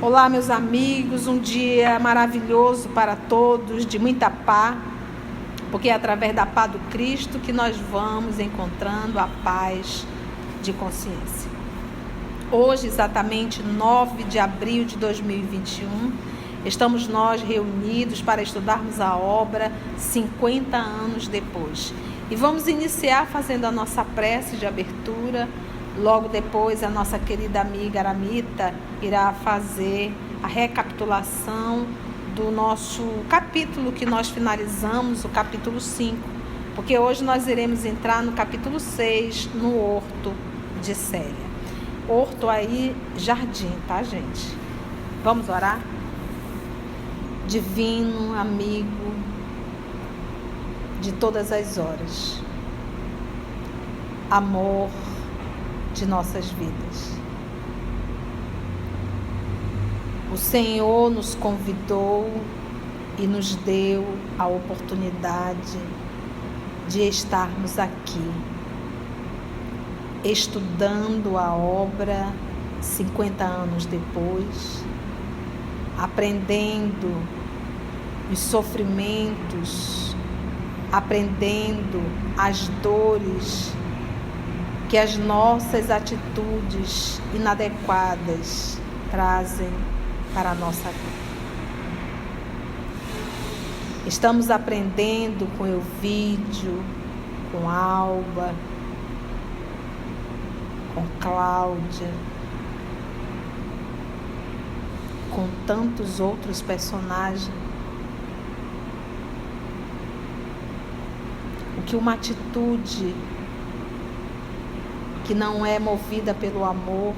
Olá, meus amigos, um dia maravilhoso para todos, de muita paz, porque é através da paz do Cristo que nós vamos encontrando a paz de consciência. Hoje, exatamente 9 de abril de 2021, estamos nós reunidos para estudarmos a obra 50 anos depois. E vamos iniciar fazendo a nossa prece de abertura. Logo depois, a nossa querida amiga Aramita irá fazer a recapitulação do nosso capítulo que nós finalizamos, o capítulo 5, porque hoje nós iremos entrar no capítulo 6, no Horto de Célia. Horto aí, jardim, tá, gente? Vamos orar? Divino amigo de todas as horas, amor de nossas vidas. O Senhor nos convidou e nos deu a oportunidade de estarmos aqui, estudando a obra 50 anos depois, aprendendo os sofrimentos, aprendendo as dores que as nossas atitudes inadequadas trazem para a nossa vida. Estamos aprendendo com Elvídio, com Alba, com Cláudia, com tantos outros personagens, o que uma atitude que não é movida pelo amor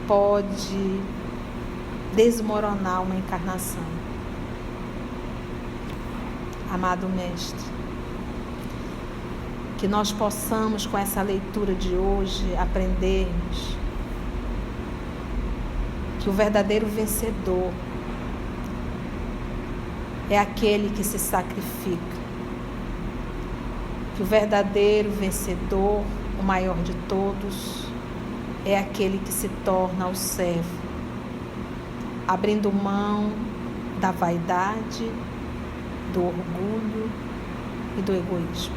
pode desmoronar uma encarnação. Amado Mestre, que nós possamos com essa leitura de hoje aprendermos que o verdadeiro vencedor é aquele que se sacrifica. Que o verdadeiro vencedor, o maior de todos, é aquele que se torna o servo, abrindo mão da vaidade, do orgulho e do egoísmo.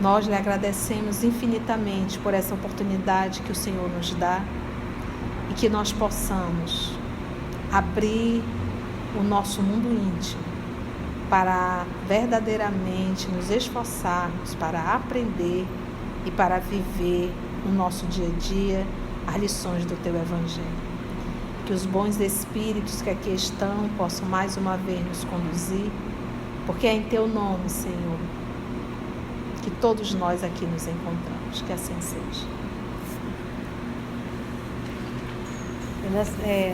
Nós lhe agradecemos infinitamente por essa oportunidade que o Senhor nos dá e que nós possamos abrir o nosso mundo íntimo para verdadeiramente nos esforçarmos para aprender e para viver no nosso dia a dia as lições do Teu Evangelho. Que os bons espíritos que aqui estão possam mais uma vez nos conduzir, porque é em Teu nome, Senhor, que todos nós aqui nos encontramos. Que assim seja.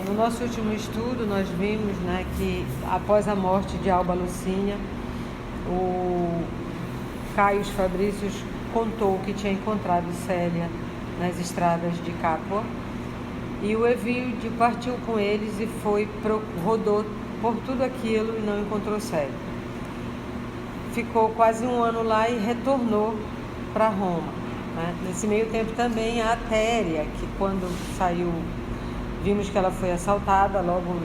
No nosso último estudo, nós vimos, que após a morte de Alba Lucínia, o Caio Fabrícios contou que tinha encontrado Célia nas estradas de Capua, e o Elvídio partiu com eles e rodou por tudo aquilo e não encontrou Célia. Ficou quase um ano lá e retornou para Roma. Nesse meio tempo também a Atéria, que quando saiu, vimos que ela foi assaltada logo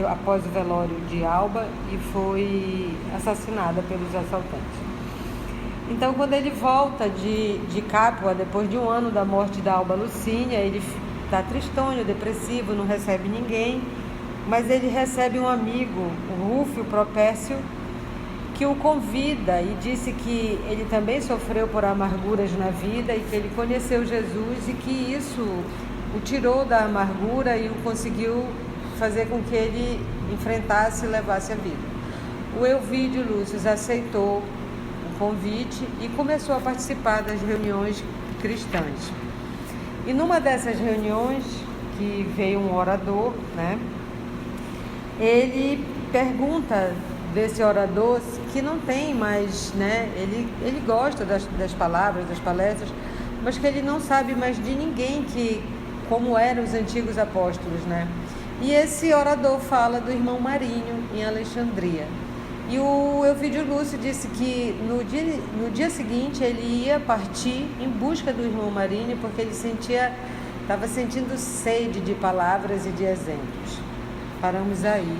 após o velório de Alba e foi assassinada pelos assaltantes. Então, quando ele volta de Capua, depois de um ano da morte da Alba Lucínia, ele está tristonho, depressivo, não recebe ninguém, mas ele recebe um amigo, o Rúfio Propécio, que o convida e disse que ele também sofreu por amarguras na vida e que ele conheceu Jesus e que isso o tirou da amargura e o conseguiu fazer com que ele enfrentasse e levasse a vida. O Elvídio Lúcio aceitou o convite e começou a participar das reuniões cristãs. E numa dessas reuniões, que veio um orador, ele pergunta desse orador que não tem mais, ele gosta das palavras, das palestras, mas que ele não sabe mais de ninguém como eram os antigos apóstolos, E esse orador fala do irmão Marinho, em Alexandria. E o Elvídio Lúcio disse que no dia seguinte ele ia partir em busca do irmão Marinho, porque ele estava sentindo sede de palavras e de exemplos. Paramos aí.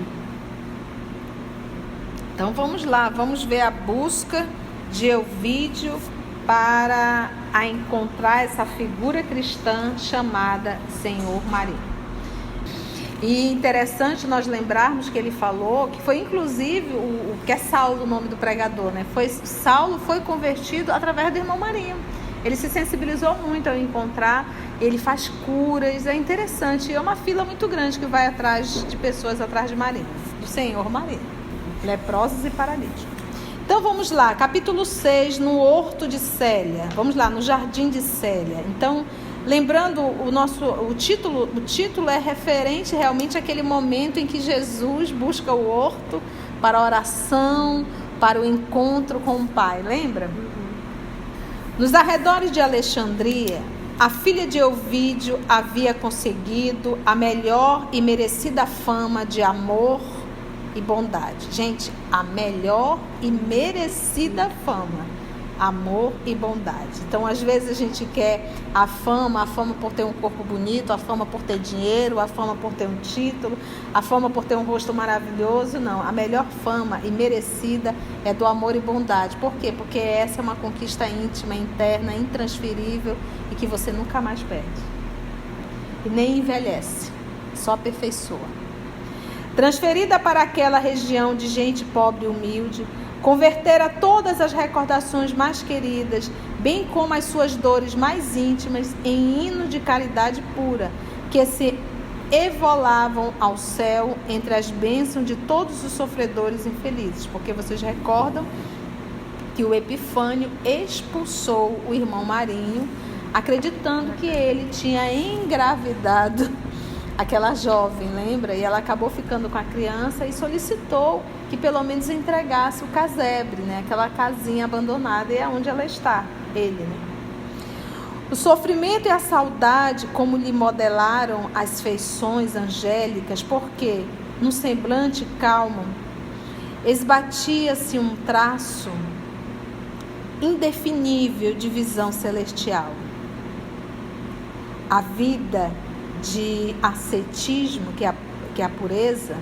Então vamos lá, vamos ver a busca de Elvídio para encontrar essa figura cristã chamada Senhor Marinho. E interessante nós lembrarmos que ele falou que foi inclusive o que é Saulo, o nome do pregador, né? Saulo foi convertido através do irmão Marinho. Ele se sensibilizou muito ao encontrar, ele faz curas, é interessante. É uma fila muito grande que vai atrás de pessoas atrás de Marinho, do Senhor Marinho, leprosos e paralíticos. Então vamos lá, capítulo 6, no horto de Célia. Vamos lá, no jardim de Célia. Então, lembrando, o título é referente realmente àquele momento em que Jesus busca o horto para a oração, para o encontro com o Pai, lembra? Nos arredores de Alexandria, a filha de Elvídio havia conseguido a melhor e merecida fama de amor e bondade. Gente, a melhor e merecida fama. Amor e bondade. Então, às vezes a gente quer a fama por ter um corpo bonito, a fama por ter dinheiro, a fama por ter um título, a fama por ter um rosto maravilhoso. Não, a melhor fama e merecida é do amor e bondade. Por quê? Porque essa é uma conquista íntima, interna, intransferível e que você nunca mais perde. E nem envelhece, só aperfeiçoa. Transferida para aquela região de gente pobre e humilde, convertera todas as recordações mais queridas, bem como as suas dores mais íntimas, em hino de caridade pura, que se evolavam ao céu entre as bênçãos de todos os sofredores infelizes. Porque vocês recordam que o Epifânio expulsou o irmão Marinho, acreditando que ele tinha engravidado aquela jovem, lembra? E ela acabou ficando com a criança e solicitou que pelo menos entregasse o casebre, né? Aquela casinha abandonada, e é onde ela está, ele, né? O sofrimento e a saudade, como lhe modelaram as feições angélicas, porque no semblante calmo esbatia-se um traço indefinível de visão celestial. A vida de ascetismo, que é a pureza,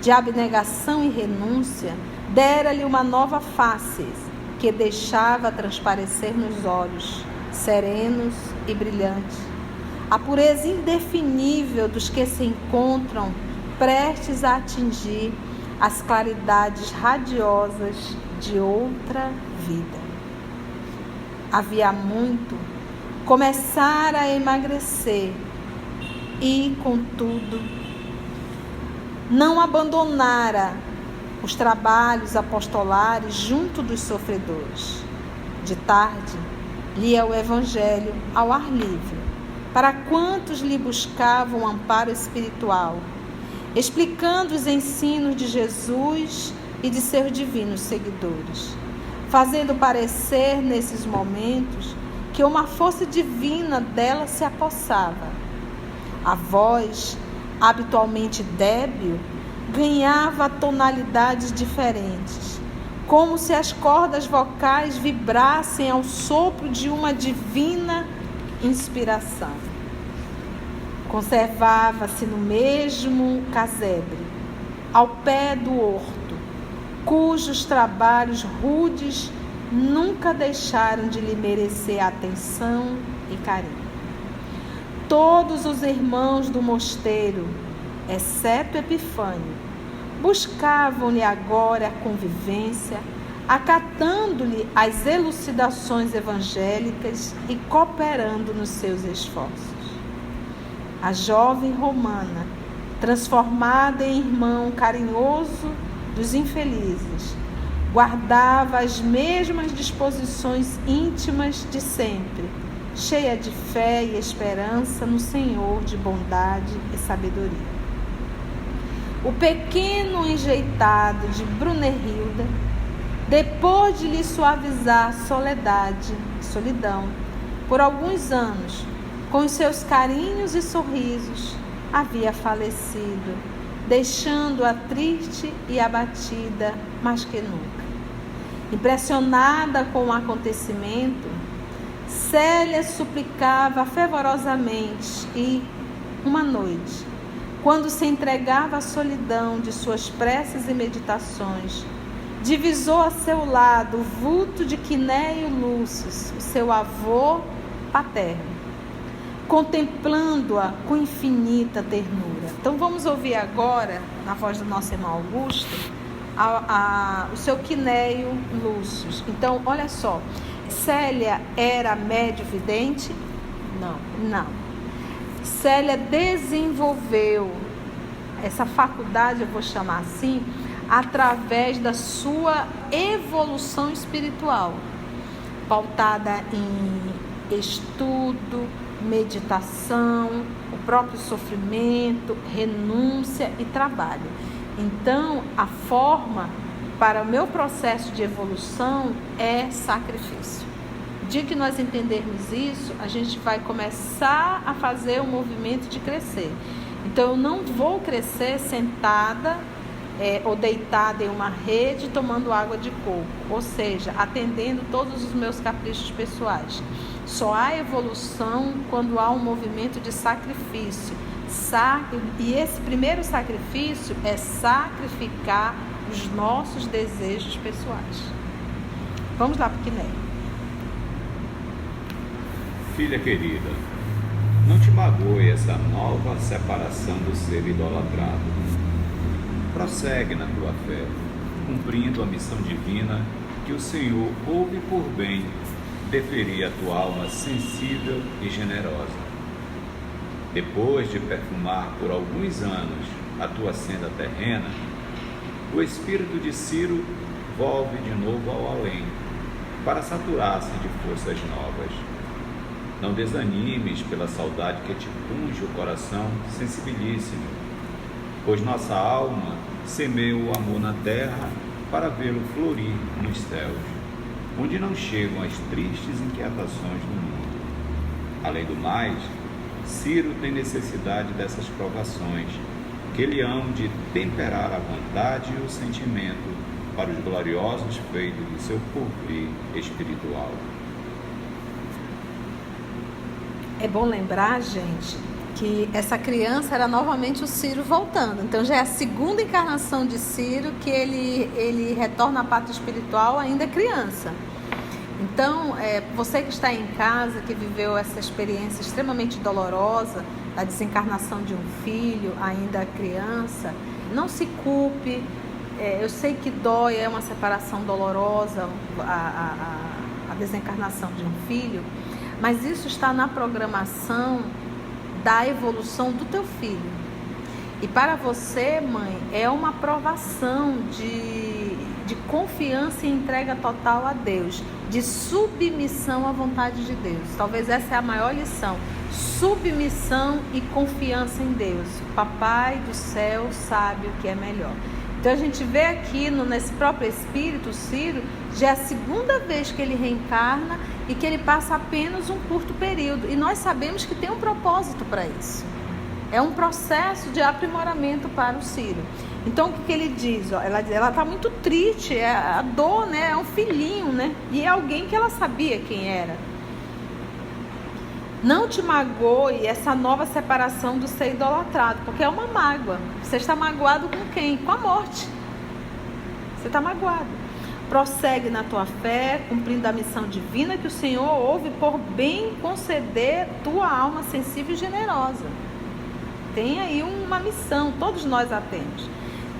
de abnegação e renúncia, dera-lhe uma nova face, que deixava transparecer nos olhos, serenos e brilhantes, a pureza indefinível dos que se encontram prestes a atingir as claridades radiosas de outra vida. Havia muito começara a emagrecer e, contudo, não abandonara os trabalhos apostolares junto dos sofredores. De tarde, lia o Evangelho ao ar livre, para quantos lhe buscavam amparo espiritual, explicando os ensinos de Jesus e de seus divinos seguidores, fazendo parecer nesses momentos que uma força divina dela se apossava. A voz, habitualmente débil, ganhava tonalidades diferentes, como se as cordas vocais vibrassem ao sopro de uma divina inspiração. Conservava-se no mesmo casebre, ao pé do horto, cujos trabalhos rudes nunca deixaram de lhe merecer atenção e carinho. Todos os irmãos do mosteiro, exceto Epifânio, buscavam-lhe agora a convivência, acatando-lhe as elucidações evangélicas e cooperando nos seus esforços. A jovem romana, transformada em irmão carinhoso dos infelizes, guardava as mesmas disposições íntimas de sempre, cheia de fé e esperança no Senhor de bondade e sabedoria. O pequeno enjeitado de Brunehilda, depois de lhe suavizar a solidão, por alguns anos, com os seus carinhos e sorrisos, havia falecido, deixando-a triste e abatida mais que nunca. Impressionada com o acontecimento, Célia suplicava fervorosamente e, uma noite, quando se entregava à solidão de suas preces e meditações, divisou a seu lado o vulto de Quinéio Lúcio, o seu avô paterno, contemplando-a com infinita ternura. Então vamos ouvir agora, na voz do nosso irmão Augusto, o seu Quinéio Lúcio. Então, olha só, Célia era médio vidente? Não. Célia desenvolveu essa faculdade, eu vou chamar assim, através da sua evolução espiritual, pautada em estudo, meditação, o próprio sofrimento, renúncia e trabalho. Então, a forma para o meu processo de evolução é sacrifício. No dia que nós entendermos isso, a gente vai começar a fazer o movimento de crescer. Então, eu não vou crescer sentada ou deitada em uma rede tomando água de coco, ou seja, atendendo todos os meus caprichos pessoais. Só há evolução quando há um movimento de sacrifício. E esse primeiro sacrifício é sacrificar os nossos desejos pessoais. Vamos lá para o Quinéio. Filha querida, não te magoe essa nova separação do ser idolatrado. Prossegue na tua fé, cumprindo a missão divina que o Senhor ouve por bem deferir a tua alma sensível e generosa. Depois de perfumar por alguns anos a tua senda terrena, o espírito de Ciro volve de novo ao além, para saturar-se de forças novas. Não desanimes pela saudade que te punge o coração sensibilíssimo, pois nossa alma semeia o amor na terra para vê-lo florir nos céus, onde não chegam as tristes inquietações do mundo. Além do mais, Ciro tem necessidade dessas provações, que lhe hão de temperar a vontade e o sentimento para os gloriosos feitos do seu porvir espiritual. É bom lembrar, gente, que essa criança era novamente o Ciro voltando. Então já é a segunda encarnação de Ciro que ele retorna à pátria espiritual ainda criança. Então, você que está em casa, que viveu essa experiência extremamente dolorosa da desencarnação de um filho, ainda criança, não se culpe. Eu sei que dói, é uma separação dolorosa, a desencarnação de um filho, mas isso está na programação da evolução do teu filho. E para você, mãe, é uma aprovação de confiança e entrega total a Deus, de submissão à vontade de Deus. Talvez essa é a maior lição. Submissão e confiança em Deus. O Papai do céu sabe o que é melhor. Então a gente vê aqui nesse próprio espírito, Ciro, já é a segunda vez que ele reencarna e que ele passa apenas um curto período. E nós sabemos que tem um propósito para isso. É um processo de aprimoramento para o Ciro. Então o que ele diz? Ela está muito triste, a dor, né? É um filhinho, né? E é alguém que ela sabia quem era. Não te magoe essa nova separação do ser idolatrado, porque é uma mágoa. Você está magoado com quem? Com a morte. Você está magoado. Prossegue na tua fé, cumprindo a missão divina que o Senhor ouve por bem conceder tua alma sensível e generosa. Tem aí uma missão, todos nós a temos.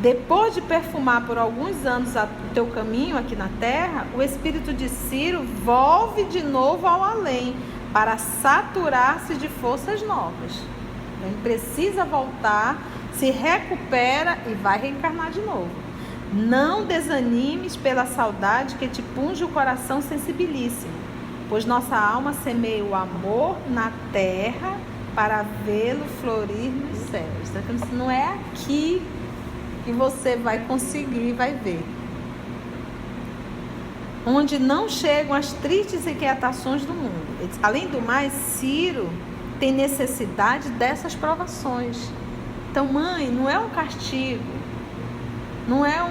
Depois de perfumar por alguns anos o teu caminho aqui na terra, o espírito de Ciro volve de novo ao além, para saturar-se de forças novas. Então, ele precisa voltar, se recupera e vai reencarnar de novo. Não desanimes pela saudade que te punge o coração sensibilíssimo, pois nossa alma semeia o amor na terra para vê-lo florir nos céus. Então, não é aqui que você vai conseguir, vai ver. Onde não chegam as tristes inquietações do mundo. Além do mais, Ciro tem necessidade dessas provações. Então, mãe, não é um castigo, não é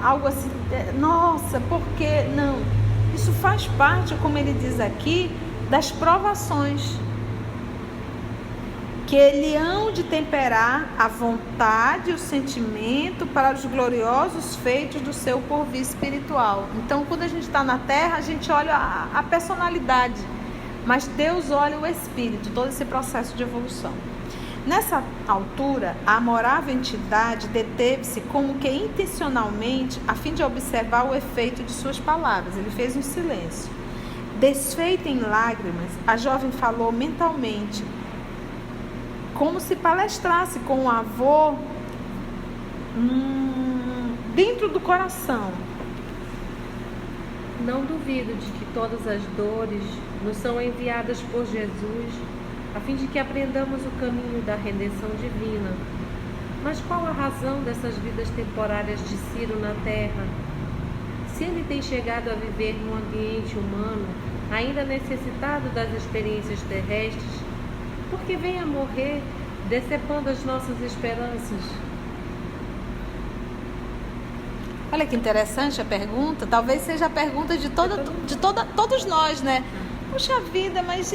algo assim, nossa, por quê? Não, isso faz parte, como ele diz aqui, das provações, que ele hão de temperar a vontade e o sentimento para os gloriosos feitos do seu porvir espiritual. Então, quando a gente está na terra, a gente olha a personalidade, mas Deus olha o espírito, todo esse processo de evolução. Nessa altura, a amorável entidade deteve-se como que intencionalmente, a fim de observar o efeito de suas palavras. Ele fez um silêncio. Desfeita em lágrimas, a jovem falou mentalmente, como se palestrasse com o avô dentro do coração. Não duvido de que todas as dores nos são enviadas por Jesus, a fim de que aprendamos o caminho da redenção divina. Mas qual a razão dessas vidas temporárias de Ciro na terra? Se ele tem chegado a viver num ambiente humano, ainda necessitado das experiências terrestres, por que vem a morrer, decepando as nossas esperanças? Olha que interessante a pergunta. Talvez seja a pergunta de todos nós, né? Puxa vida, mas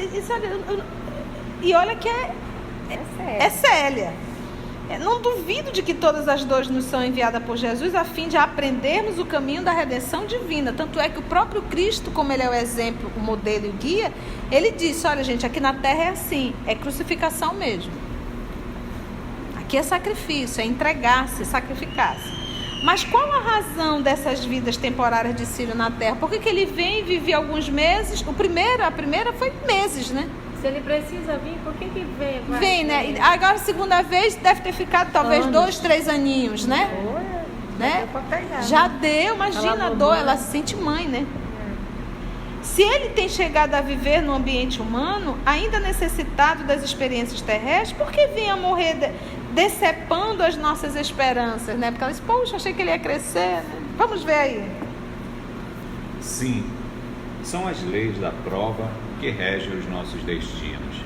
e olha que é Célia. Não duvido de que todas as dores nos são enviadas por Jesus a fim de aprendermos o caminho da redenção divina. Tanto é que o próprio Cristo, como ele é o exemplo, o modelo e o guia, ele disse, olha gente, aqui na terra é assim, é crucificação mesmo. Aqui é sacrifício, é entregar-se, sacrificar-se. Mas qual a razão dessas vidas temporárias de Ciro na terra? Por que ele vem e vive alguns meses? A primeira foi meses, né? Se ele precisa vir, por que vem? Vem, né? Agora, a segunda vez, deve ter ficado talvez 2, 3 aninhos, né? Já deu pra pegar. Já deu, imagina a dor, ela se sente mãe, né? Se ele tem chegado a viver no ambiente humano, ainda necessitado das experiências terrestres, por que vinha morrer decepando as nossas esperanças, né? Porque ela disse, poxa, achei que ele ia crescer, né? Vamos ver aí. Sim, são as leis da prova que regem os nossos destinos.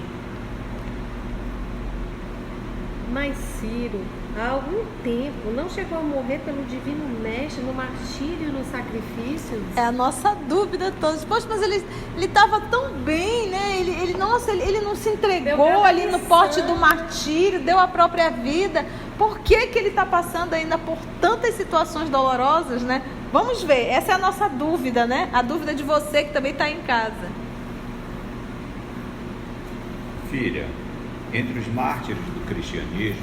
Mas Ciro, há algum tempo, não chegou a morrer pelo Divino Mestre no martírio e no sacrifício? É a nossa dúvida todos. Poxa, mas ele estava tão bem, né? Ele não se entregou ali no porte do martírio, deu a própria vida. Por que ele está passando ainda por tantas situações dolorosas, né? Vamos ver, essa é a nossa dúvida, né? A dúvida de você que também está em casa. Filha, entre os mártires do cristianismo,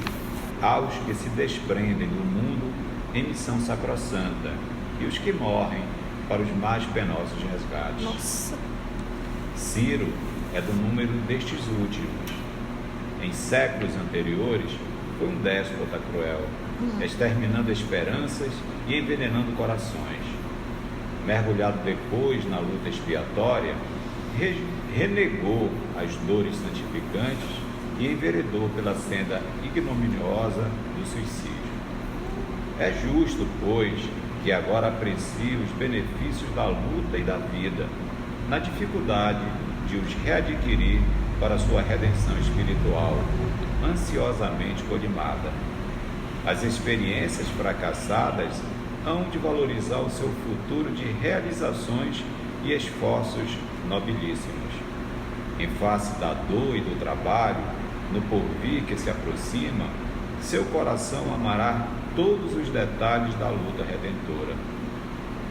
há os que se desprendem do mundo em missão sacrossanta e os que morrem para os mais penosos resgates. Nossa. Ciro é do número destes últimos. Em séculos anteriores, foi um déspota cruel, exterminando esperanças e envenenando corações. Mergulhado depois na luta expiatória, renegou as dores santificantes e enveredou pela senda ignominiosa do suicídio. É justo, pois, que agora aprecie os benefícios da luta e da vida, na dificuldade de os readquirir para sua redenção espiritual, ansiosamente colimada. As experiências fracassadas hão de valorizar o seu futuro de realizações e esforços nobilíssimos. Em face da dor e do trabalho, no porvir que se aproxima, seu coração amará todos os detalhes da luta redentora.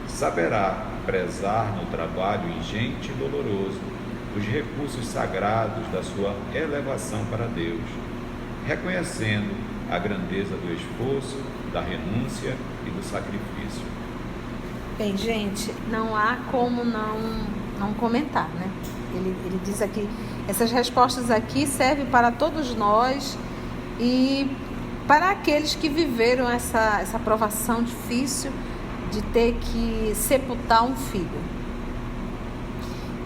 Saberá prezar no trabalho ingente e doloroso os recursos sagrados da sua elevação para Deus, reconhecendo a grandeza do esforço, da renúncia e do sacrifício. Bem, gente, não há como não comentar, né? Ele diz aqui, essas respostas aqui servem para todos nós e para aqueles que viveram essa provação difícil de ter que sepultar um filho.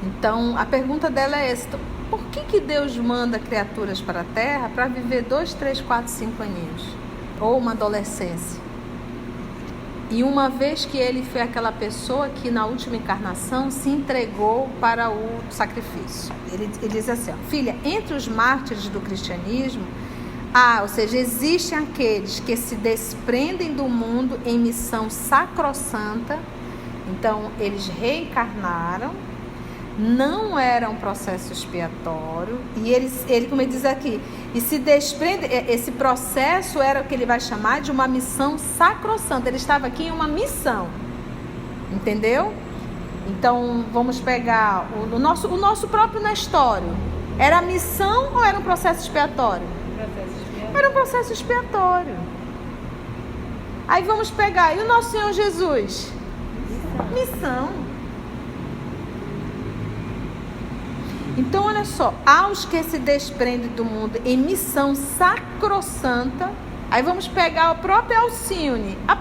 Então, a pergunta dela é essa: por que Deus manda criaturas para a Terra para viver 2, 3, 4, 5 aninhos? Ou uma adolescência? E uma vez que ele foi aquela pessoa que na última encarnação se entregou para o sacrifício. Ele diz assim, ó, filha, entre os mártires do cristianismo, Ou seja, existem aqueles que se desprendem do mundo em missão sacrossanta. Então, eles reencarnaram, não era um processo expiatório, e ele, como ele diz aqui, e se desprende, esse processo era o que ele vai chamar de uma missão sacrossanta. Ele estava aqui em uma missão, entendeu? Então, vamos pegar o nosso próprio Nestório. Era missão ou era um processo expiatório? Era um processo expiatório. Aí vamos pegar, e o nosso Senhor Jesus? Missão. Então, olha só, aos que se desprendem do mundo em missão sacrossanta. Aí vamos pegar o próprio Alcione, a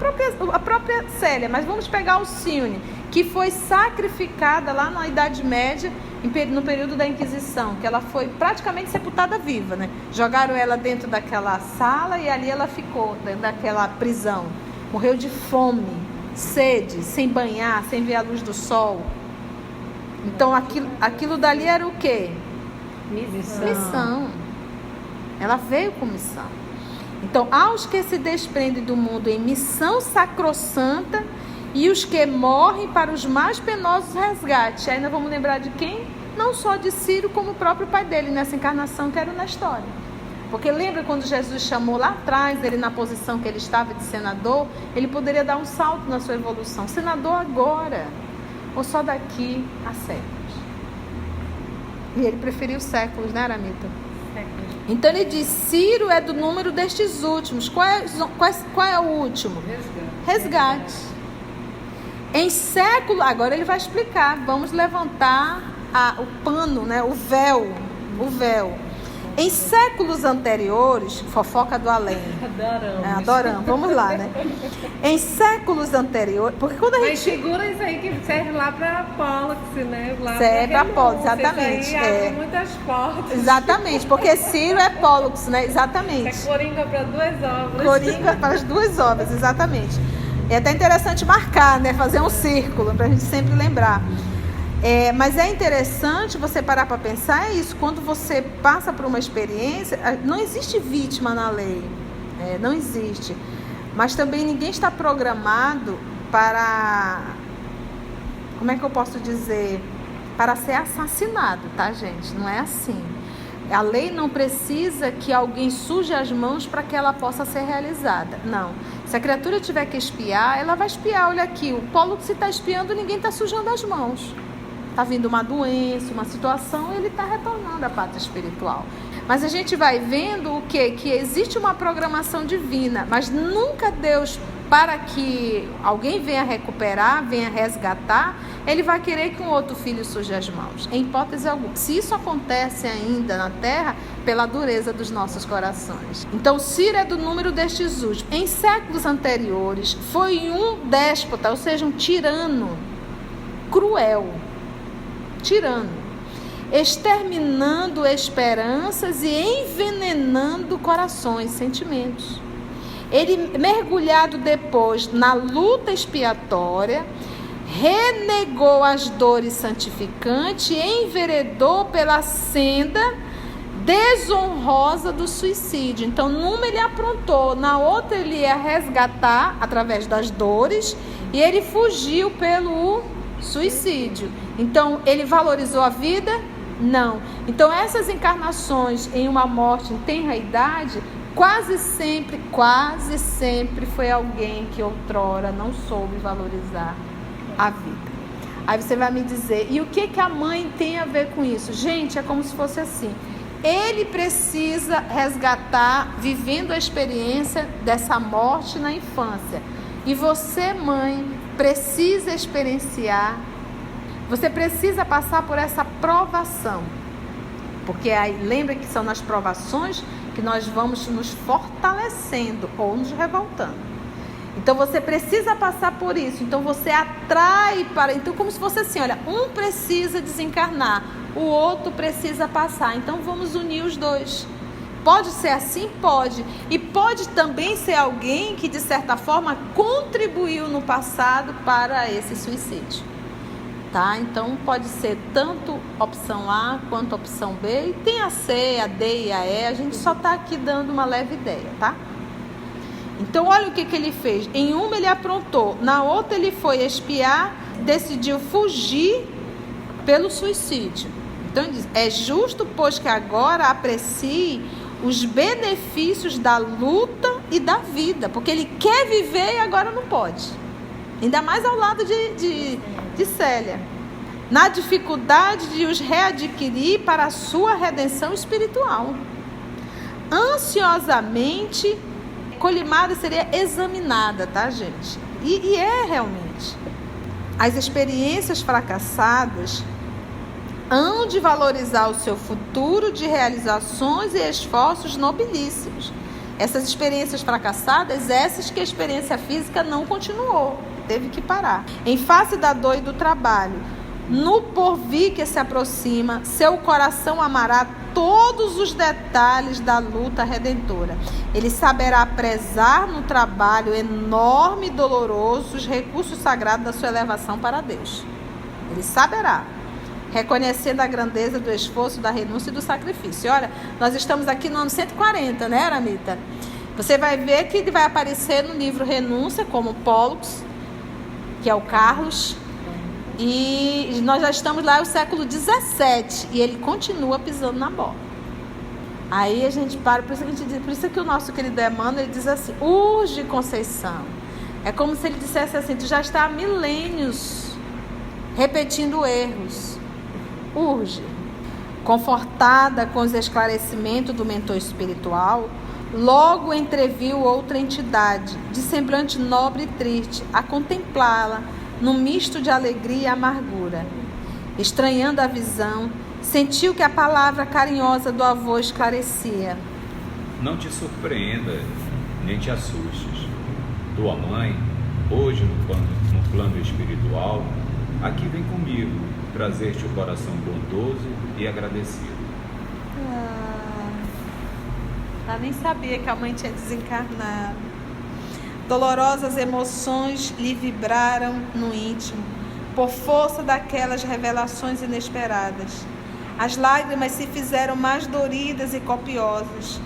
própria Célia, mas vamos pegar Alcione, que foi sacrificada lá na Idade Média, no período da Inquisição, que ela foi praticamente sepultada viva, né? Jogaram ela dentro daquela sala e ali ela ficou, dentro daquela prisão. Morreu de fome, sede, sem banhar, sem ver a luz do sol. Então aquilo dali era o quê? Missão. Ela veio com missão. Então, aos que se desprendem do mundo em missão sacrossanta e os que morrem para os mais penosos resgates. Aí nós vamos lembrar de quem? Não só de Ciro, como o próprio pai dele nessa encarnação, que era o Nestório. Porque lembra quando Jesus chamou lá atrás, ele na posição que ele estava de senador, ele poderia dar um salto na sua evolução. Senador agora, ou só daqui a séculos. E ele preferiu séculos, né, Aramita? Séculos. Então ele diz, Ciro é do número destes últimos. Qual é o último? Resgate. Em século, agora ele vai explicar, vamos levantar o pano, né, o véu. Em séculos anteriores, fofoca do além. Adoramos, vamos lá, né? Em séculos anteriores, porque quando a gente... Mas figura isso aí que serve lá para Pollux, né? Serve para Pollux, exatamente. Isso aí abre muitas portas. Exatamente, porque Ciro é Pollux, né? Exatamente. É coringa para duas obras. Coringa para as duas obras, exatamente. É até interessante marcar, né? Fazer um círculo, para a gente sempre lembrar. Mas é interessante você parar para pensar, é isso, quando você passa por uma experiência, não existe vítima na lei, não existe, mas também ninguém está programado para, como é que eu posso dizer, para ser assassinado, tá, gente? Não é assim. A lei não precisa que alguém suje as mãos para que ela possa ser realizada, não. Se a criatura tiver que espiar, ela vai espiar, olha aqui, o Pollux está espiando, ninguém está sujando as mãos. Está vindo uma doença, uma situação, ele está retornando à pátria espiritual. Mas a gente vai vendo o quê? Que existe uma programação divina, mas nunca Deus, para que alguém venha recuperar, venha resgatar, ele vai querer que um outro filho suje as mãos. Em hipótese alguma. Se isso acontece ainda na Terra, pela dureza dos nossos corações. Então, Ciro é do número destes últimos. Em séculos anteriores, foi um déspota, ou seja, um tirano cruel. Tirano, exterminando esperanças e envenenando corações, sentimentos. Ele, mergulhado depois na luta expiatória, renegou as dores santificantes e enveredou pela senda desonrosa do suicídio. Então, numa ele aprontou, na outra ele ia resgatar através das dores e ele fugiu pelo suicídio. Então, ele valorizou a vida? Não. Então, essas encarnações em uma morte em tenra idade, quase sempre foi alguém que outrora não soube valorizar a vida. Aí você vai me dizer, e o que a mãe tem a ver com isso? Gente, é como se fosse assim. Ele precisa resgatar, vivendo a experiência dessa morte na infância. E você, mãe, precisa experienciar, você precisa passar por essa provação, porque aí lembra que são nas provações que nós vamos nos fortalecendo ou nos revoltando. Então você precisa passar por isso, então você atrai para, então como se fosse assim, olha, um precisa desencarnar, o outro precisa passar, então vamos unir os dois. Pode ser assim? Pode. E pode também ser alguém que, de certa forma, contribuiu no passado para esse suicídio. tá? Então pode ser tanto opção A quanto opção B, e tem a C, a D e a E, a gente só está aqui dando uma leve ideia, tá? Então olha o que ele fez. Em uma ele aprontou, na outra ele foi espiar, decidiu fugir pelo suicídio. Então ele diz, é justo, pois que agora aprecie os benefícios da luta e da vida, porque ele quer viver e agora não pode. Ainda mais ao lado de Célia, na dificuldade de os readquirir para a sua redenção espiritual. Ansiosamente, colimada seria examinada, tá, gente? E é realmente. As experiências fracassadas hão de valorizar o seu futuro de realizações e esforços nobilíssimos. Essas experiências fracassadas, essas que a experiência física não continuou, teve que parar. Em face da dor e do trabalho, no porvir que se aproxima, seu coração amará todos os detalhes da luta redentora. Ele saberá prezar no trabalho enorme e doloroso os recursos sagrados da sua elevação para Deus. Ele saberá, reconhecendo a grandeza do esforço, da renúncia e do sacrifício. Olha, nós estamos aqui no ano 140, né, Aramita? Você vai ver que ele vai aparecer no livro Renúncia como Pollux, que é o Carlos, e nós já estamos lá no século 17 e ele continua pisando na bola. Aí a gente para, por isso que o nosso querido Emmanuel, ele diz assim, urge, Conceição. É como se ele dissesse assim, tu já está há milênios repetindo erros. Urge. Confortada com os esclarecimentos do mentor espiritual, logo entreviu outra entidade, de semblante nobre e triste, a contemplá-la, num misto de alegria e amargura. Estranhando a visão, sentiu que a palavra carinhosa do avô esclarecia. Não te surpreenda, nem te assustes. Tua mãe, hoje no plano espiritual, aqui vem comigo, trazer-te o coração bondoso e agradecido. Ela nem sabia que a mãe tinha desencarnado. Dolorosas emoções lhe vibraram no íntimo, por força daquelas revelações inesperadas. As lágrimas se fizeram mais doridas e copiosas.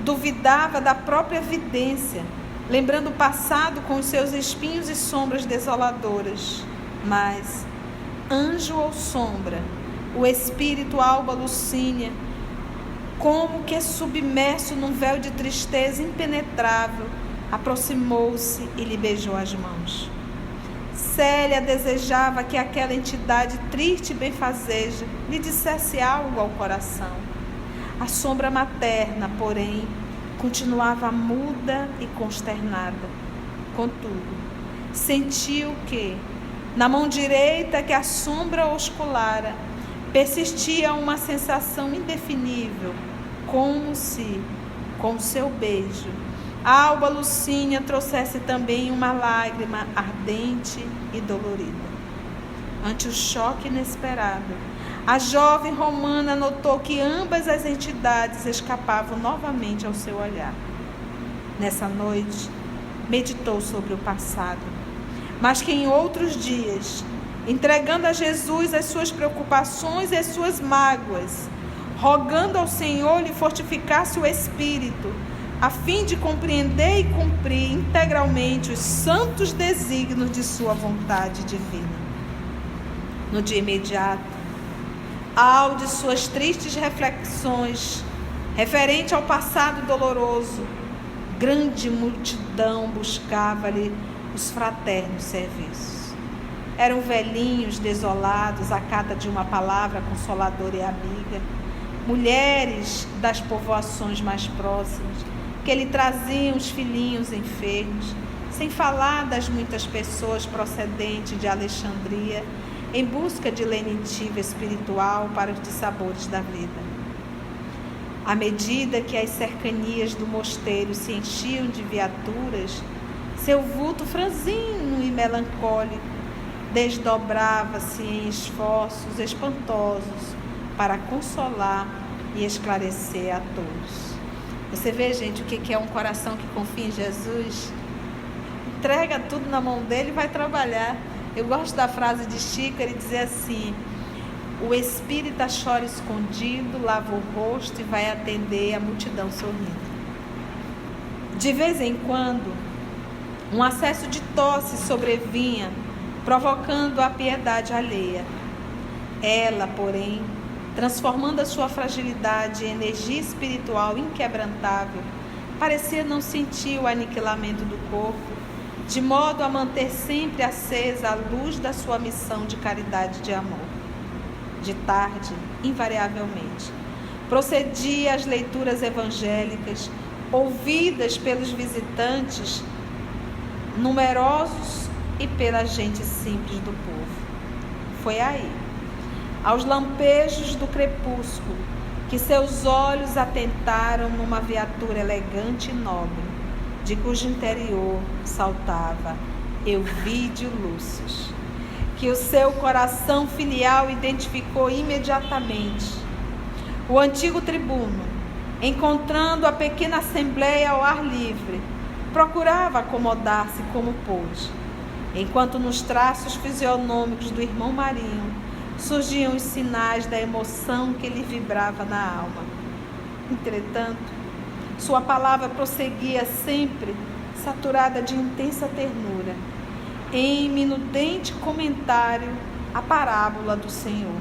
Duvidava da própria vidência, lembrando o passado com os seus espinhos e sombras desoladoras. Mas, anjo ou sombra, o espírito Alba Lucínia, como que submerso num véu de tristeza impenetrável, aproximou-se e lhe beijou as mãos. Célia desejava que aquela entidade triste e benfazeja lhe dissesse algo ao coração. A sombra materna, porém, continuava muda e consternada. Contudo, sentiu que, na mão direita que a sombra osculara, persistia uma sensação indefinível, como se, com seu beijo, a Alba Lucínia trouxesse também uma lágrima ardente e dolorida. Ante o choque inesperado, a jovem romana notou que ambas as entidades escapavam novamente ao seu olhar. Nessa noite, meditou sobre o passado, mas que em outros dias, entregando a Jesus as suas preocupações e as suas mágoas, rogando ao Senhor lhe fortificasse o espírito, a fim de compreender e cumprir integralmente os santos desígnios de sua vontade divina. No dia imediato, ao de suas tristes reflexões referente ao passado doloroso, grande multidão buscava-lhe os fraternos serviços. Eram velhinhos desolados à cata de uma palavra consoladora e amiga, mulheres das povoações mais próximas, que lhe traziam os filhinhos enfermos, sem falar das muitas pessoas procedentes de Alexandria, em busca de lenitiva espiritual para os dissabores da vida. À medida que as cercanias do mosteiro se enchiam de viaturas, seu vulto franzino e melancólico desdobrava-se em esforços espantosos para consolar e esclarecer a todos. Você vê, gente, o que é um coração que confia em Jesus? Entrega tudo na mão dele e vai trabalhar. Eu gosto da frase de Chico, ele dizer assim: o espírita chora escondido, lava o rosto e vai atender a multidão sorrindo. De vez em quando, um acesso de tosse sobrevinha, provocando a piedade alheia. Ela, porém, transformando a sua fragilidade em energia espiritual inquebrantável, parecia não sentir o aniquilamento do corpo, de modo a manter sempre acesa a luz da sua missão de caridade e de amor. De tarde, invariavelmente, procedia às leituras evangélicas, ouvidas pelos visitantes numerosos e pela gente simples do povo. Foi aí, aos lampejos do crepúsculo, que seus olhos atentaram numa viatura elegante e nobre, de cujo interior saltava Elvídio Lúcius, que o seu coração filial identificou imediatamente. O antigo tribuno, encontrando a pequena assembleia ao ar livre, procurava acomodar-se como pôde, enquanto nos traços fisionômicos do irmão Marinho surgiam os sinais da emoção que lhe vibrava na alma. Entretanto, sua palavra prosseguia sempre saturada de intensa ternura, em minudente comentário à parábola do Senhor.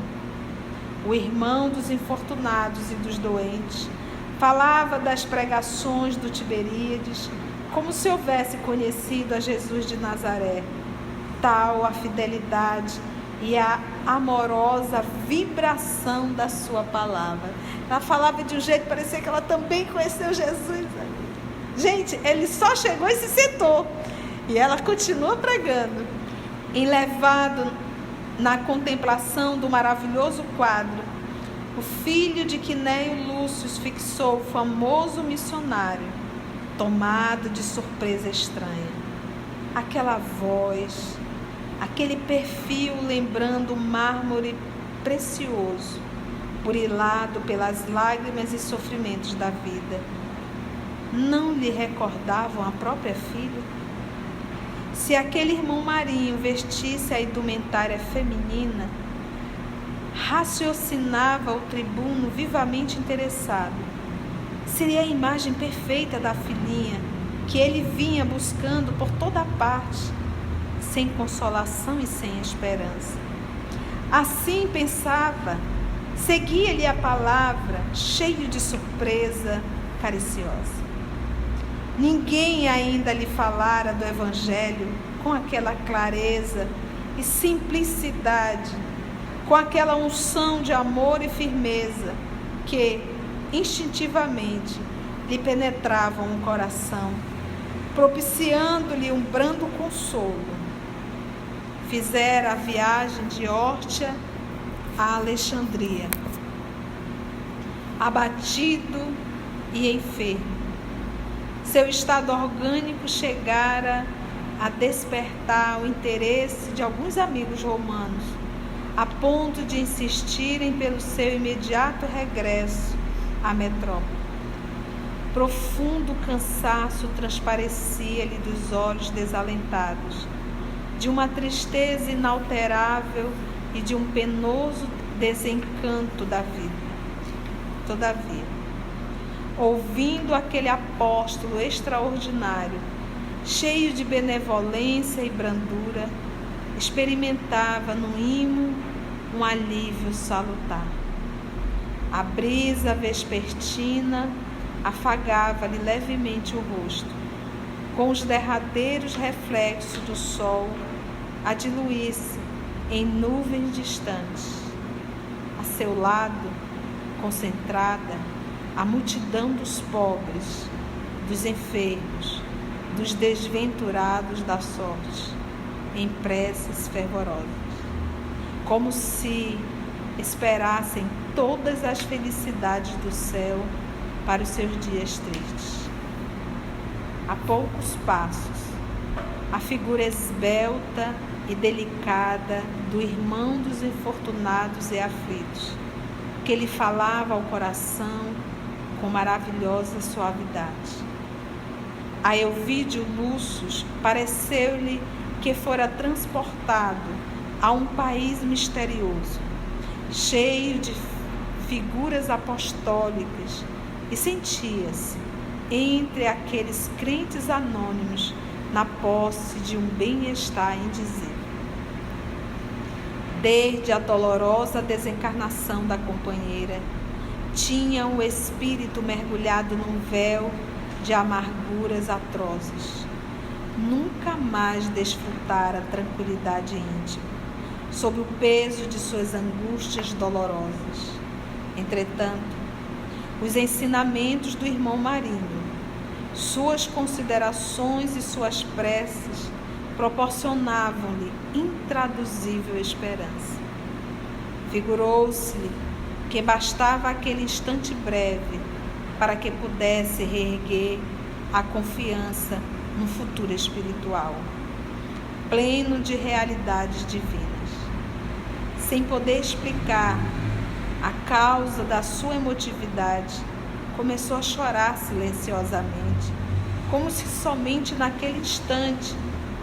O irmão dos infortunados e dos doentes falava das pregações do Tiberíades como se houvesse conhecido a Jesus de Nazaré. Tal a fidelidade e a amorosa vibração da sua palavra. Ela falava de um jeito que parecia que ela também conheceu Jesus. Gente, ele só chegou e se sentou. E ela continua pregando. Enlevado na contemplação do maravilhoso quadro, o filho de Quinéio Lúcio fixou o famoso missionário, tomado de surpresa estranha. Aquela voz, aquele perfil lembrando mármore precioso, burilado pelas lágrimas e sofrimentos da vida, não lhe recordavam a própria filha? Se aquele irmão Marinho vestisse a indumentária feminina, raciocinava o tribuno vivamente interessado, seria a imagem perfeita da filhinha que ele vinha buscando por toda parte, sem consolação e sem esperança. Assim pensava, seguia-lhe a palavra, cheio de surpresa cariciosa. Ninguém ainda lhe falara do Evangelho com aquela clareza e simplicidade, com aquela unção de amor e firmeza que, instintivamente, lhe penetravam o coração, propiciando-lhe um brando consolo. Fizera a viagem de Órtia a Alexandria, abatido e enfermo. Seu estado orgânico chegara a despertar o interesse de alguns amigos romanos, a ponto de insistirem pelo seu imediato regresso à metrópole. Profundo cansaço transparecia-lhe dos olhos desalentados, de uma tristeza inalterável e de um penoso desencanto da vida. Todavia, ouvindo aquele apóstolo extraordinário, cheio de benevolência e brandura, experimentava no imo um alívio salutar. A brisa vespertina afagava-lhe levemente o rosto, com os derradeiros reflexos do sol a diluir-se em nuvens distantes. A seu lado, concentrada, a multidão dos pobres, dos enfermos, dos desventurados da sorte, em preces fervorosas, como se esperassem todas as felicidades do céu para os seus dias tristes. A poucos passos, a figura esbelta e delicada do irmão dos infortunados e aflitos, que lhe falava ao coração com maravilhosa suavidade. A Elvídio Lúcio pareceu-lhe que fora transportado a um país misterioso, cheio de figuras apostólicas, e sentia-se entre aqueles crentes anônimos na posse de um bem-estar indizível. Desde a dolorosa desencarnação da companheira, tinha o espírito mergulhado num véu de amarguras atrozes. Nunca mais desfrutara a tranquilidade íntima, sob o peso de suas angústias dolorosas. Entretanto, os ensinamentos do irmão Marinho, suas considerações e suas preces proporcionavam-lhe intraduzível esperança. Figurou-se-lhe que bastava aquele instante breve para que pudesse reerguer a confiança no futuro espiritual, pleno de realidades divinas. Sem poder explicar a causa da sua emotividade, começou a chorar silenciosamente, como se somente naquele instante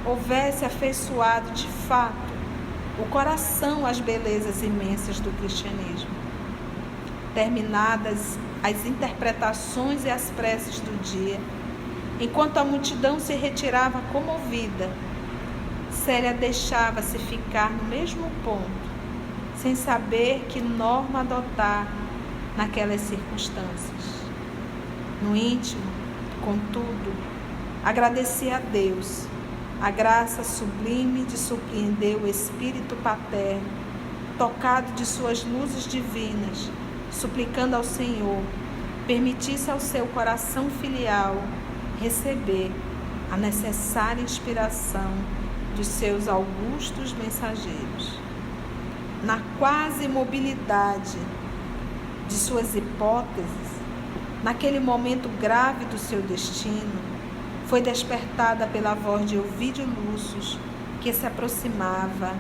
houvesse afeiçoado de fato o coração às belezas imensas do cristianismo. Terminadas as interpretações e as preces do dia, enquanto a multidão se retirava comovida, Célia deixava-se ficar no mesmo ponto, sem saber que norma adotar naquelas circunstâncias. No íntimo, contudo, agradecia a Deus a graça sublime de surpreender o espírito paterno, tocado de suas luzes divinas, suplicando ao Senhor permitisse ao seu coração filial receber a necessária inspiração dos seus augustos mensageiros. Na quase imobilidade de suas hipóteses, naquele momento grave do seu destino, foi despertada pela voz de Ovídio Lúcio, que se aproximava,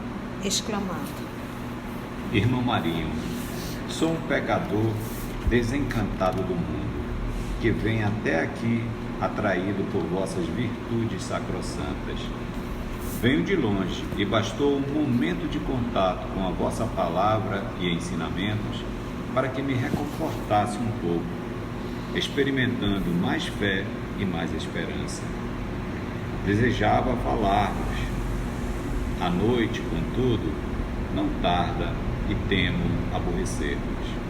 exclamando: Irmão Marinho, sou um pecador desencantado do mundo, que vem até aqui atraído por vossas virtudes sacrossantas. Venho de longe e bastou um momento de contato com a vossa palavra e ensinamentos para que me reconfortasse um pouco, experimentando mais fé e mais esperança. Desejava falar-vos. À noite, contudo, não tarda e temo aborrecer-vos.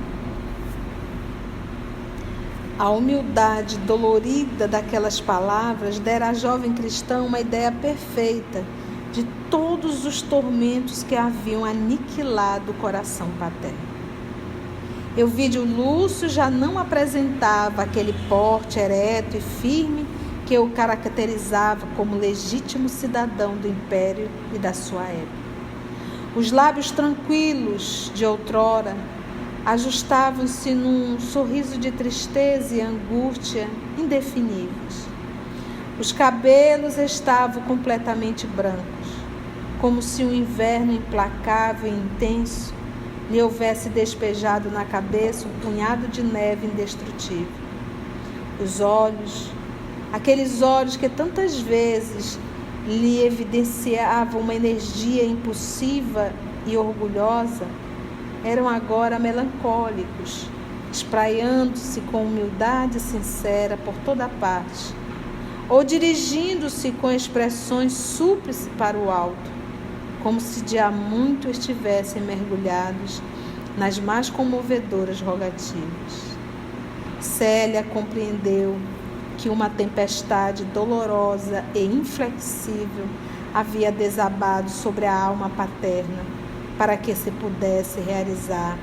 A humildade dolorida daquelas palavras dera à jovem cristã uma ideia perfeita de todos os tormentos que haviam aniquilado o coração paterno. Ovídio Lúcio já não apresentava aquele porte ereto e firme que o caracterizava como legítimo cidadão do império e da sua época. Os lábios tranquilos de outrora ajustavam-se num sorriso de tristeza e angústia indefiníveis. Os cabelos estavam completamente brancos, como se um inverno implacável e intenso lhe houvesse despejado na cabeça um punhado de neve indestrutível. Os olhos, aqueles olhos que tantas vezes lhe evidenciavam uma energia impulsiva e orgulhosa, eram agora melancólicos, espraiando-se com humildade sincera por toda parte, ou dirigindo-se com expressões súplices para o alto, como se de há muito estivessem mergulhados nas mais comovedoras rogativas. Célia compreendeu que uma tempestade dolorosa e inflexível havia desabado sobre a alma paterna para que se pudesse realizar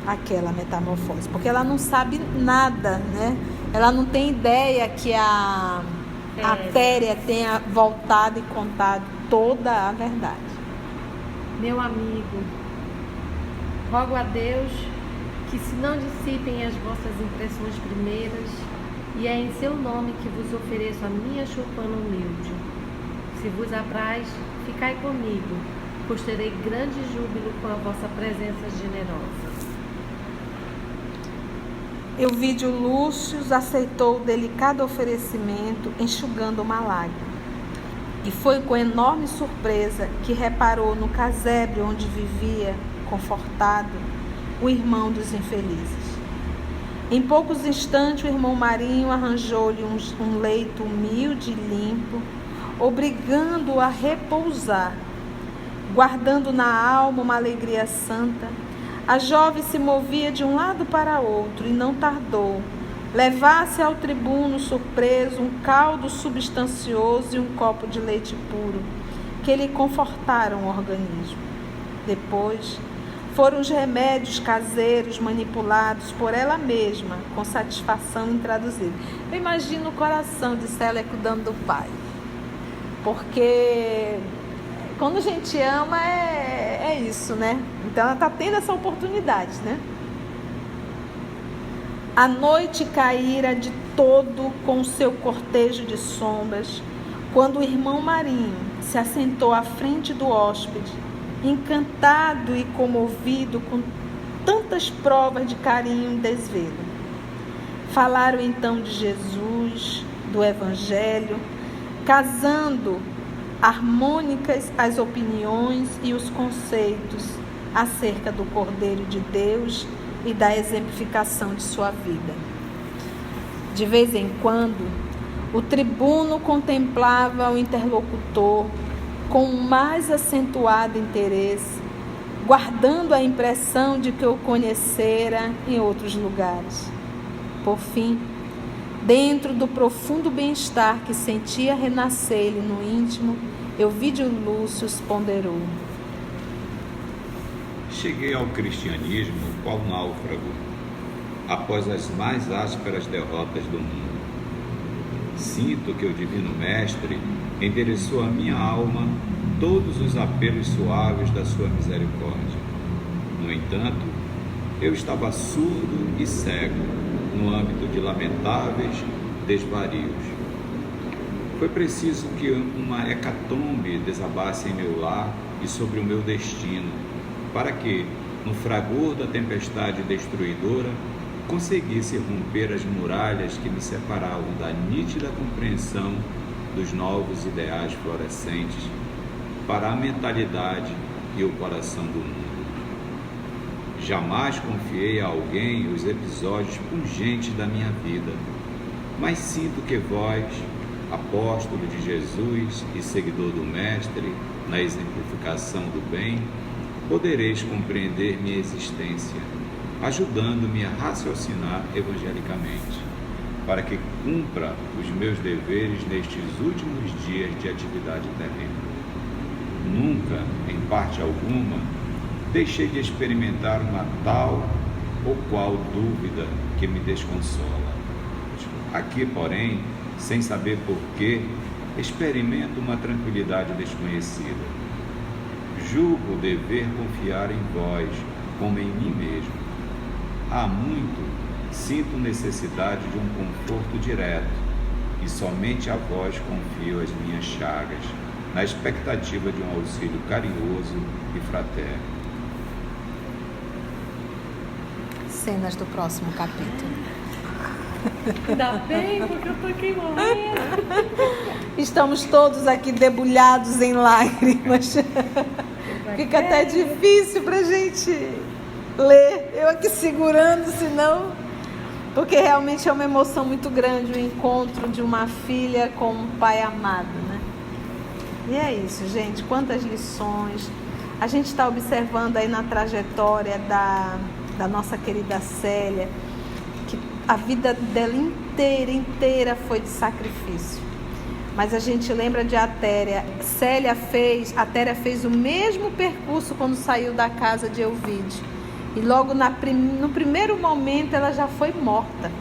aquela metamorfose. Porque ela não sabe nada, né? Ela não tem ideia que a Téria tenha voltado e contado toda a verdade. Meu amigo, rogo a Deus que se não dissipem as vossas impressões primeiras, e é em seu nome que vos ofereço a minha choupana humilde. Se vos apraz, ficai comigo, pois terei grande júbilo com a vossa presença generosa. Ovídio Lúcio aceitou o delicado oferecimento, enxugando uma lágrima. E foi com enorme surpresa que reparou no casebre onde vivia, confortado, o irmão dos infelizes. Em poucos instantes, o irmão Marinho arranjou-lhe um leito humilde e limpo, obrigando-o a repousar. Guardando na alma uma alegria santa, a jovem se movia de um lado para outro e não tardou. Levasse ao tribuno surpreso um caldo substancioso e um copo de leite puro, que lhe confortaram o organismo. Depois, foram os remédios caseiros manipulados por ela mesma, com satisfação intraduzível. Eu imagino o coração de Célia cuidando do pai, porque quando a gente ama é isso, né? Então ela está tendo essa oportunidade, né? A noite caíra de todo com o seu cortejo de sombras, quando o irmão Marinho se assentou à frente do hóspede, encantado e comovido com tantas provas de carinho e desvelo. Falaram então de Jesus, do Evangelho, casando harmônicas as opiniões e os conceitos acerca do Cordeiro de Deus e da exemplificação de sua vida. De vez em quando, o tribuno contemplava o interlocutor com o mais acentuado interesse, guardando a impressão de que o conhecera em outros lugares. Por fim, dentro do profundo bem-estar que sentia renascer-lhe no íntimo, Elvídio Lúcio ponderou: cheguei ao cristianismo qual náufrago, após as mais ásperas derrotas do mundo. Sinto que o Divino Mestre endereçou à minha alma todos os apelos suaves da sua misericórdia. No entanto, eu estava surdo e cego no âmbito de lamentáveis desvarios. Foi preciso que uma hecatombe desabasse em meu lar e sobre o meu destino, para que, no fragor da tempestade destruidora, conseguisse romper as muralhas que me separavam da nítida compreensão dos novos ideais florescentes para a mentalidade e o coração do mundo. Jamais confiei a alguém os episódios pungentes da minha vida, mas sinto que vós, apóstolo de Jesus e seguidor do Mestre na exemplificação do bem, podereis compreender minha existência, ajudando-me a raciocinar evangelicamente, para que cumpra os meus deveres nestes últimos dias de atividade terrena. Nunca, em parte alguma, deixei de experimentar uma tal ou qual dúvida que me desconsola. Aqui, porém, sem saber porquê, experimento uma tranquilidade desconhecida. Julgo dever confiar em vós, como em mim mesmo. Há muito sinto necessidade de um conforto direto, e somente a vós confio as minhas chagas, na expectativa de um auxílio carinhoso e fraterno. Cenas do próximo capítulo. Ainda bem, porque eu tô aqui morrendo. Estamos todos aqui debulhados em lágrimas. Fica até difícil pra gente ler. Eu aqui segurando, senão... Porque realmente é uma emoção muito grande o encontro de uma filha com um pai amado, né? E é isso, gente. Quantas lições. A gente está observando aí na trajetória da nossa querida Célia, que a vida dela inteira foi de sacrifício. Mas a gente lembra de Atéria. Atéria fez o mesmo percurso quando saiu da casa de Elvídio. E logo no primeiro momento ela já foi morta.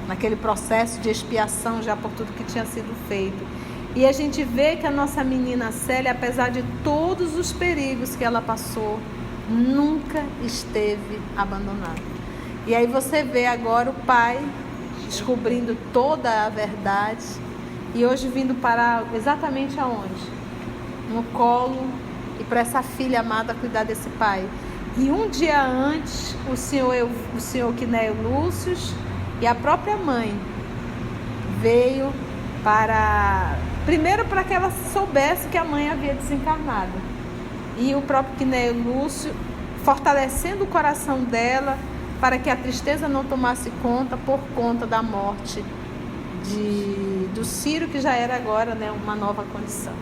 Naquele processo de expiação já por tudo que tinha sido feito. E a gente vê que a nossa menina Célia, apesar de todos os perigos que ela passou, nunca esteve abandonada. E aí você vê agora o pai descobrindo toda a verdade e hoje vindo parar exatamente aonde? No colo e para essa filha amada cuidar desse pai. E um dia antes, o senhor Quinéio Lúcio e a própria mãe veio para Primeiro para que ela soubesse que a mãe havia desencarnado. E o próprio Quinéio Lúcio fortalecendo o coração dela para que a tristeza não tomasse conta por conta da morte do Ciro, que já era agora, né, uma nova condição.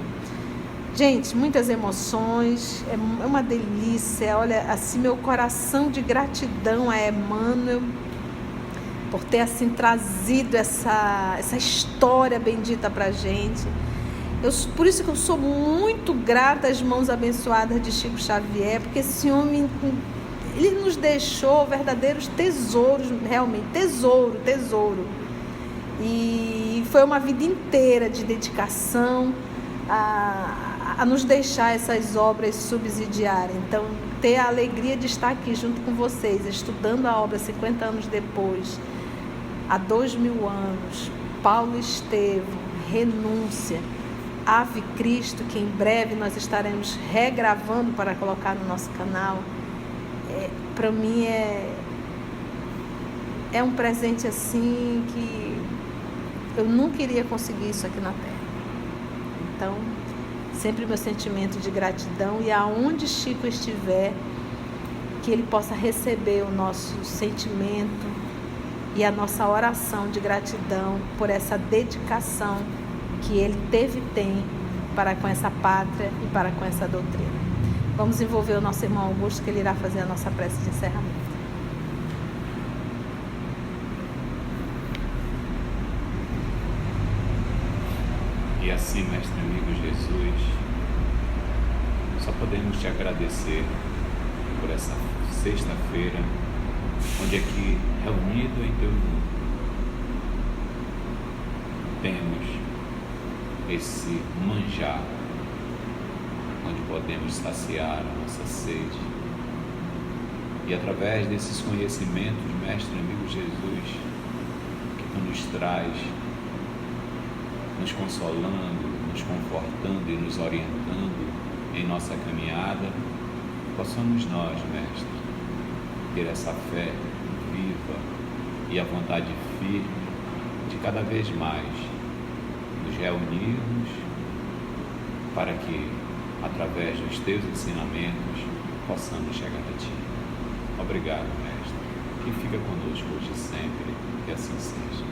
Gente, muitas emoções, é uma delícia. Olha, assim, meu coração de gratidão a Emmanuel por ter assim trazido essa história bendita pra gente. Por isso que eu sou muito grata às mãos abençoadas de Chico Xavier, porque esse homem, ele nos deixou verdadeiros tesouros, realmente, tesouro. E foi uma vida inteira de dedicação a nos deixar essas obras subsidiarem. Então, ter a alegria de estar aqui junto com vocês, estudando a obra 50 anos depois, há 2000 anos, Paulo Estevam, Renúncia, Ave Cristo, que em breve nós estaremos regravando para colocar no nosso canal, para mim é um presente assim que eu nunca iria conseguir isso aqui na Terra. Então, sempre meu sentimento de gratidão, e aonde Chico estiver, que ele possa receber o nosso sentimento e a nossa oração de gratidão por essa dedicação que ele teve e tem para com essa pátria e para com essa doutrina. Vamos envolver o nosso irmão Augusto, que ele irá fazer a nossa prece de encerramento. E assim, mestre amigo Jesus, só podemos te agradecer por essa sexta-feira, onde aqui, reunido em teu nome, temos esse manjar, onde podemos saciar a nossa sede. E através desses conhecimentos, mestre amigo Jesus, que tu nos traz, nos consolando, nos confortando e nos orientando em nossa caminhada, possamos nós, mestre, ter essa fé viva e a vontade firme de cada vez mais nos reunirmos para que, através dos teus ensinamentos, possamos chegar a ti. Obrigado, mestre, que fica conosco hoje e sempre, que assim seja.